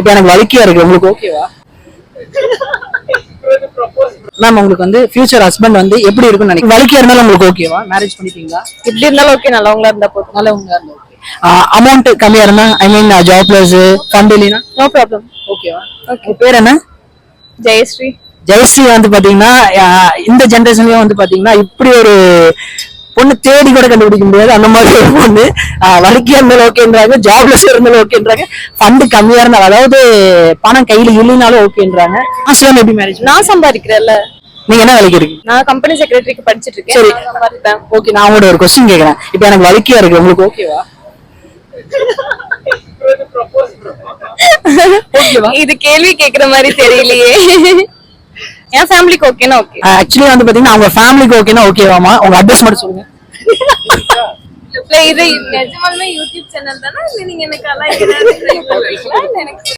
இப்போ எனக்கு வலிக்கையா இருக்கு, உங்களுக்கு ஓகேவா? மேம் உங்களுக்கு வந்து ஃபியூச்சர் ஹஸ்பண்ட் வந்து எப்படி இருக்கும்னு நினைக்கிறீங்க? வலிக்கையா இருந்தாலும் உங்களுக்கு ஓகேவா? மேரேஜ் பண்ணிப்பீங்களா? எப்படி இருந்தாலும் ஓகே, நல்லவங்களா இருந்தா போதும். நல்லவங்க இருந்தா ஓகே. அமௌண்ட் கம்மியா இருந்தா, ஐ மீன் ஜாப்லெஸ் ஃபண்ட் இல்லைனா நோ ப்ராப்ளம். ஓகேவா? உங்க பேர் என்ன? ஜெயஸ்ரீ. ஜெயஸ்ரீ வந்து பாத்தீங்கன்னா இந்த ஜெனரேஷன்லயும் வந்து பாத்தீங்கன்னா இப்படி ஒரு பொண்ணு தேடி கூட கண்டுபிடிக்க முடியாது. அந்த மாதிரி ஒரு பொண்ணு வலிக்கையா இருந்தாலும் ஓகேன்றாங்க, ஜாப்லெஸ் இருந்தாலும் ஓகேன்றாங்க, ஃபண்ட் கம்மியா இருந்தாலும், அதாவது பணம் கையில இல்லைனாலும் ஓகேன்றாங்க. ஆசிரியர் எப்படி மேரேஜ்? நான் சம்பாதிக்கிறேன்ல. நீங்க என்ன வேலைக்கு இருக்கீங்க? நான் கம்பெனி செக்ரட்டரிக்கு படிச்சிட்டு இருக்கேன். சரி, நான் சம்பாதிப்பேன். ஓகே. நான் உங்களோட ஒரு கொஸ்டின் கேக்குறேன். இப்போ எனக்கு வலிக்கையா இருக்கு, உங்களுக்கு ஓகேவா? இது கேள்வி கேக்குற மாதிரி தெரியலையே. என் ஃபேமிலிக்கு ஓகேனா ஓகே. ஆக்சுவலி வந்து பாத்தீங்கன்னா அவங்க ஃபேமிலிக்கு ஓகேனா ஓகேவாமா? உங்க அட்ரஸ் மட்டும் சொல்லுங்க. இது நிஜமாலுமே யூடியூப் சேனல் தானா இல்ல நீங்க எனக்கு அலைக்கிறீங்களா? எனக்கு